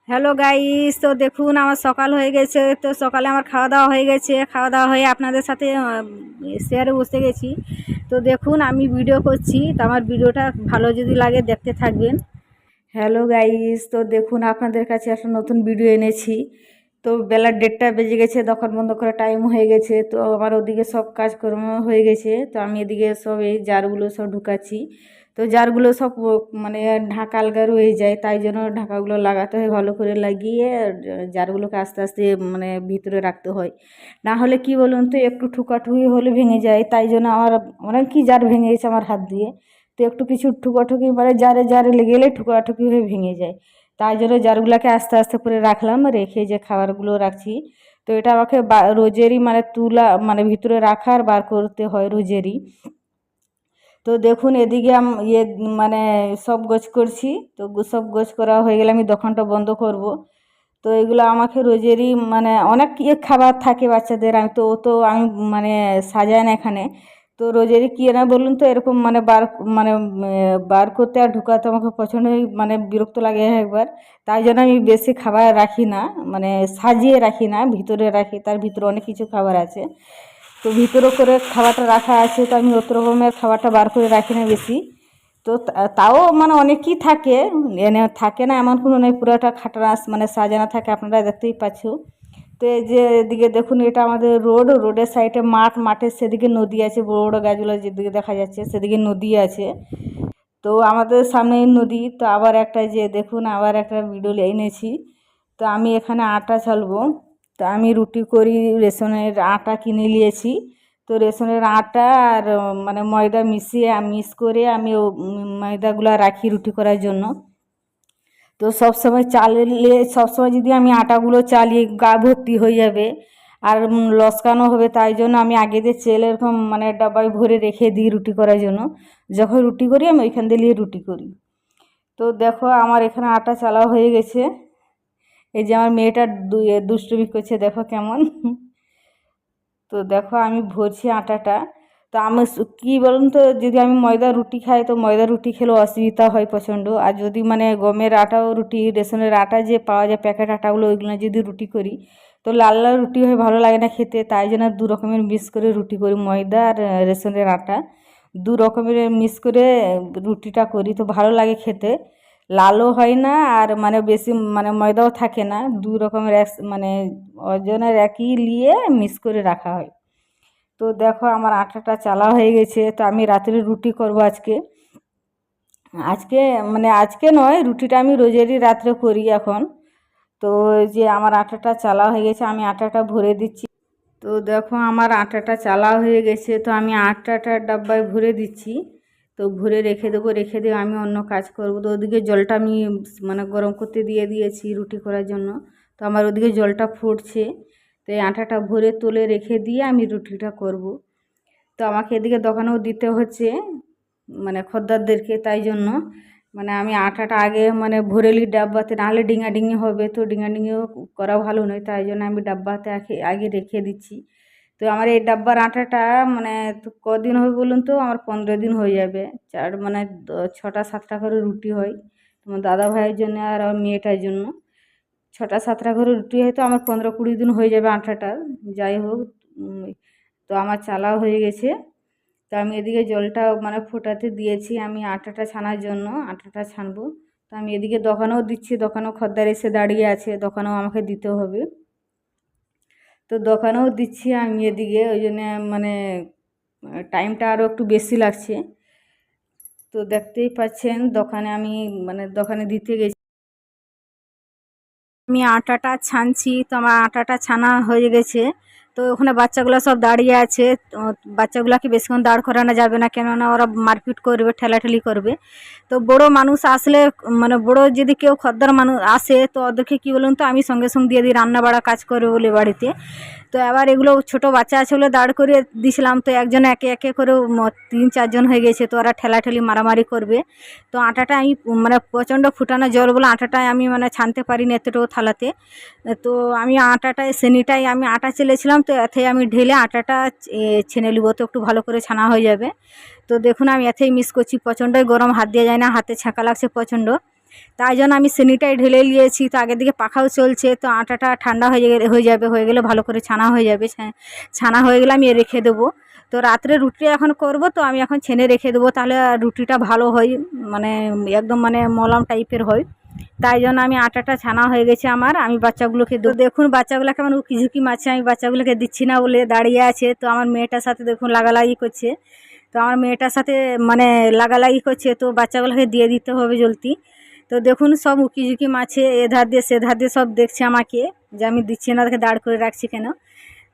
Hello guys, তো দেখুন আমার সকাল হয়ে গেছে। তো সকালে আমার খাওয়া দাওয়া হয়ে গেছে। খাওয়া দাওয়া হয়ে আপনাদের সাথে শেয়ারে বসে গেছি। তো দেখুন আমি ভিডিও করছি, তো আমার ভিডিওটা ভালো যদি লাগে দেখতে থাকবেন। হ্যালো গাইস, তো দেখুন আপনাদের কাছে একটা নতুন ভিডিও এনেছি। তো বেলা 1:30 বেজে গেছে, দোকান বন্ধ করার টাইম হয়ে গেছে। তো আমার ওদিকে সব কাজকর্ম হয়ে গেছে, তো আমি এদিকে সব এই জারগুলো সব ঢুকাচ্ছি। তো জারগুলো সব মানে ঢাকা আলগা রয়ে যায়, তাই জন্য ঢাকাগুলো লাগাতে হয়, ভালো করে লাগিয়ে জারগুলোকে আস্তে আস্তে মানে ভিতরে রাখতে হয়। না হলে কি বলুন তো, একটু ঠুকাঠুকি হলে ভেঙে যায়। তাই জন্য আমার অনেক কি জার ভেঙে গেছে আমার হাত দিয়ে। তো একটু কিছু ঠুকাঠুকি মানে জারে জারে লেগে গেলে ঠুকাঠুকি হয়ে ভেঙে যায়। তাই জন্য জারগুলোকে আস্তে আস্তে করে রাখলাম, রেখে যে খাবারগুলো রাখছি। তো এটা আমাকে রোজেরই মানে তুলা মানে ভিতরে রাখার বার করতে হয় রোজেরই। তো দেখুন এদিকে মানে সব গোছ করছি। তো সব গোছ করা হয়ে গেলে আমি দোকানটা বন্ধ করব। তো এগুলো আমাকে রোজেরই মানে অনেক খাবার থাকে বাচ্চাদের, আমি মানে সাজাই না এখানে। তো রোজেরই কি না বলুন তো, এরকম মানে বার করতে আর ঢুকাতে আমাকে প্রচণ্ডই মানে বিরক্ত লাগে একবার। তাই জন্য আমি বেশি খাবার রাখি না, মানে সাজিয়ে রাখি না, ভিতরে রাখি। তার ভিতরে অনেক কিছু খাবার আছে, তো ভিতরে করে খাবারটা রাখা আছে। তো আমি অত রকমের খাবারটা বার করে রাখি না বেশি। তো তাও মানে অনেকই থাকে, এনে থাকে না এমন কোনো নেই, পুরোটা খাটাস মানে সাজানো থাকে, আপনারা দেখতেই পাচ্ছ। তো এই যে এদিকে দেখুন, এটা আমাদের রোডের সাইডে মাঠের সেদিকে নদী আছে, বড় বড় গাছগুলো যেদিকে দেখা যাচ্ছে সেদিকে নদী আছে। তো আমাদের সামনেই নদী। তো আবার একটা যে দেখুন, আবার একটা ভিডিও এনেছি। তো আমি এখানে আটা চালবো। তো আমি রুটি করি, রেশনের আটা কিনে নিয়েছি। তো রেশনের আটা আর মানে ময়দা মিক্স করে আমি ময়দাগুলো রাখি রুটি করার জন্য। তো সবসময় সবসময় যদি আমি আটাগুলো চালিয়ে গা ভর্তি হয়ে যাবে আর লসকানো হবে। তাই জন্য আমি আগে দিয়ে চেল এরকম মানে ডাব্বায় ভরে রেখে দিই রুটি করার জন্য। যখন রুটি করি আমি ওইখান দিয়ে নিয়ে রুটি করি। তো দেখো আমার এখানে আটা চালা হয়ে গেছে। এই যে আমার মেয়েটা দুষ্টুমি করছে, দেখো কেমন। তো দেখো আমি ভরছি আটাটা। তো আমি কী বলুন তো, যদি আমি ময়দা রুটি খাই তো ময়দা রুটি খেলেও অসুবিধা হয় প্রচণ্ড। আর যদি মানে গমের আটাও রুটি, রেশনের আটা যে পাওয়া যায় প্যাকেট আটাগুলো, ওইগুলো যদি রুটি করি তো লাল লাল রুটি হয়ে ভালো লাগে না খেতে। তাই জন্য দু রকমের মিক্স করে রুটি করি, ময়দা আর রেশনের আটা দু রকমের মিক্স করে রুটিটা করি, তো ভালো লাগে খেতে। লালও হয় না আর মানে বেশি মানে ময়দাও থাকে না, দুই রকমের মানে ওজনের একই নিয়ে মিক্স করে রাখা হয়। তো দেখো আমার আটাটা চালা হয়ে গেছে। তো আমি রাত্রে রুটি করব আজকে। আজকে মানে আজকে নয়, রুটিটা আমি রোজেরই রাত্রে করি এখন। তো যে আমার আটাটা চালা হয়ে গেছে, আমি আটাটা ভরে দিচ্ছি। তো দেখো আমার আটাটা চালা হয়ে গেছে, তো আমি আটাটা ডাব্বায় ভরে দিচ্ছি। তো ভরে রেখে দেবো, রেখে দিয়ে আমি অন্য কাজ করব। তো ওদিকে জলটা আমি মানে গরম করতে দিয়ে দিয়েছি রুটি করার জন্য। তো আমার ওদিকে জলটা ফুটছে। তো এই আটাটা ভরে তুলে রেখে দিয়ে আমি রুটিটা করব। তো আমাকে এদিকে দোকানেও দিতে হচ্ছে মানে খদ্দেরদেরকে, তাই জন্য মানে আমি আটাটা আগে মানে ভরে নিই ডাব্বাতে, নাহলে ডিঙাডিঙি হবে। তো ডিঙাডিঙিও করা ভালো নয়, তাই জন্য আমি ডাব্বাতে আগে রেখে দিচ্ছি। তো আমার এই ডাব্বার আটাটা মানে তো কদিন হবে বলুন তো, আমার 15 দিন হয়ে যাবে। মানে 6টা 7টা করে রুটি হয় তোমার দাদা ভাইয়ের জন্য আর আমার মেয়েটার জন্য। 6টা 7টা করে রুটি হয়, তো আমার 15-20 দিন হয়ে যাবে আটাটা। যাই হোক, তো আমার চালাও হয়ে গেছে। তো আমি এদিকে জলটা মানে ফোটাতে দিয়েছি আমি আটাটা ছানার জন্য, আটাটা ছানবো। তো আমি এদিকে দোকানেও দিচ্ছি, দোকানেও খদ্দের এসে দাঁড়িয়ে আছে, দোকানেও আমাকে দিতে হবে। তো দোকানেও দিচ্ছি আমি এদিকে, ওই জন্যে মানে টাইমটা আরও একটু বেশি লাগছে। তো দেখতেই পাচ্ছেন দোকানে আমি মানে দোকানে দিতে গেছি। আমি আটাটা ছানছি, তো আমার আটাটা ছানা হয়ে গেছে। তো ওখানে বাচ্চাগুলো সব দাঁড়িয়ে আছে। তো বাচ্চাগুলোকে বেশিক্ষণ দাঁড় করানো যাবে না, কেননা ওরা মারপিট করবে, ঠেলাঠেলি করবে। তো বড় মানুষ আসলে মানে বড় যদি কেউ খদ্দের মানুষ আসে, তো ওদেরকে কী বলুন তো, আমি সঙ্গে সঙ্গে দিয়ে দিই, রান্না বাড়া কাজ করবে বলে বাড়িতে। তো এবার এগুলো ছোট বাচ্চা আছে বলে দাঁড় করিয়ে দিয়েছিলাম। তো একজন একে একে করে 3-4 জন হয়ে গেছে, তো ওরা ঠেলাঠেলি মারামারি করবে। তো আটাটা আমি মানে প্রচণ্ড ফুটানো জল বলে আটাটায় আমি মানে ছানতে পারিনি এতটুকু থালাতে। তো আমি আটাটায় সেনিটাই আমি আটা চেলেছিলাম, তো এতে আমি ঢেলে আটাটা ছেনে নেবো, তো একটু ভালো করে ছানা হয়ে যাবে। তো দেখুন আমি এতেই মিক্স করছি, প্রচণ্ডই গরম, হাত দেওয়া যায় না, হাতে ছ্যাঁকা লাগছে প্রচণ্ড। তাই জন্য আমি চিনিটাই ঢেলে নিয়েছি। তো আগের দিকে পাখাও চলছে, তো আটাটা ঠান্ডা হয়ে গেলে ভালো করে ছানা হয়ে যাবে। ছানা হয়ে গেলে আমি রেখে দেবো। তো রাত্রে রুটি এখন করব, তো আমি এখন ছেনে রেখে দেবো, তাহলে রুটিটা ভালো হয়, মানে একদম মানে মলাম টাইপের হয়। তাই জন্য আমি আটাটা ছানা হয়ে গেছে আমার, আমি বাচ্চাগুলোকে দেবো। দেখুন বাচ্চাগুলো কেমন উকিঝুঁকি মারছে, আমি বাচ্চাগুলোকে দিচ্ছি না বলে দাঁড়িয়ে আছে। তো আমার মেয়েটার সাথে দেখুন লাগালাগি করছে। তো আমার মেয়েটার সাথে মানে লাগালাগি করছে, তো বাচ্চাগুলোকে দিয়ে দিতে হবে জলদি। তো দেখুন সব উকিঝুঁকি মারছে, এধার দিয়ে সেধার দিয়ে সব দেখছে আমাকে, যে আমি দিচ্ছি না, তাকে দাঁড় করে রাখছি কেন।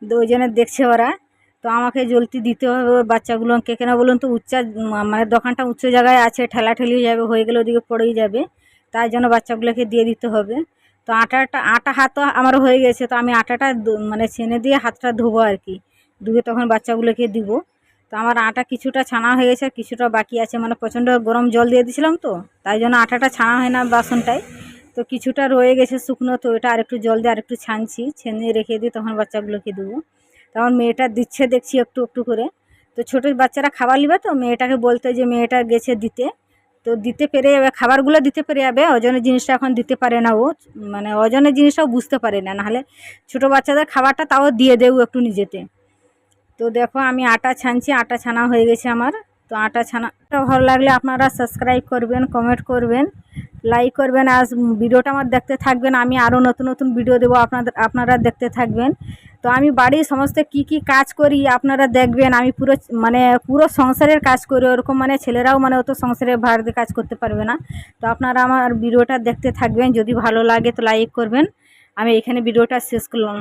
তো ওই জন্য দেখছে ওরা। তো আমাকে জলদি দিতে হবে ওই বাচ্চাগুলোকে, কেন বলুন তো মানে দোকানটা উচ্চ জায়গায় আছে, ঠেলাঠেলি যাবে, হয়ে গেলে ওদিকে পড়েই যাবে। তাই জন্য বাচ্চাগুলোকে দিয়ে দিতে হবে। তো আটা হাত আমার হয়ে গেছে, তো আমি আটাটা মানে ছেনে দিয়ে হাতটা ধোবো আর কি, ধুয়ে তখন বাচ্চাগুলোকে দিব। তো আমার আটা কিছুটা ছানা হয়ে গেছে, আর কিছুটা বাকি আছে, মানে প্রচণ্ড গরম জল দিয়ে দিয়েছিলাম, তো তাই জন্য আটাটা ছানা হয় না বাসনটায়। তো কিছুটা রয়ে গেছে শুকনো, তো এটা আরেকটু জল দিয়ে আরেকটু ছেনে রেখে দিই, তখন বাচ্চাগুলোকে দেবো। তো আমার মেয়েটা দিচ্ছে দেখছি একটু একটু করে। তো ছোটো বাচ্চারা খাবার নিবে, তো মেয়েটাকে বলতে যে মেয়েটা গেছে দিতে। তো দিতে পেরে যাবে, খাবারগুলো দিতে পেরে যাবে, ওজনের জিনিসটা এখন দিতে পারে না ও, মানে ওজনের জিনিসটাও বুঝতে পারে না, নাহলে ছোটো বাচ্চাদের খাবারটা তাও দিয়ে দেবো একটু নিজেতে। তো দেখো আমি আটা ছানছি, আটা ছানা হয়ে গেছে আমার। তো আটা ছানাটা ভালো লাগলে আপনারা সাবস্ক্রাইব করবেন, কমেন্ট করবেন, লাইক করবেন, আর ভিডিওটা আমার দেখতে থাকবেন। আমি আরও নতুন নতুন ভিডিও দেবো, আপনারা দেখতে থাকবেন। তো আমি বাড়ির সমস্ত কি কাজ করি আপনারা দেখবেন। আমি পুরো সংসারের কাজ করি, ওরকম মানে ছেলেরাও মানে অত সংসারের ভার দিয়ে কাজ করতে পারবে না। তো আপনারা আমার ভিডিওটা দেখতে থাকবেন, যদি ভালো লাগে তো লাইক করবেন। আমি এখানে ভিডিওটা শেষ করলাম।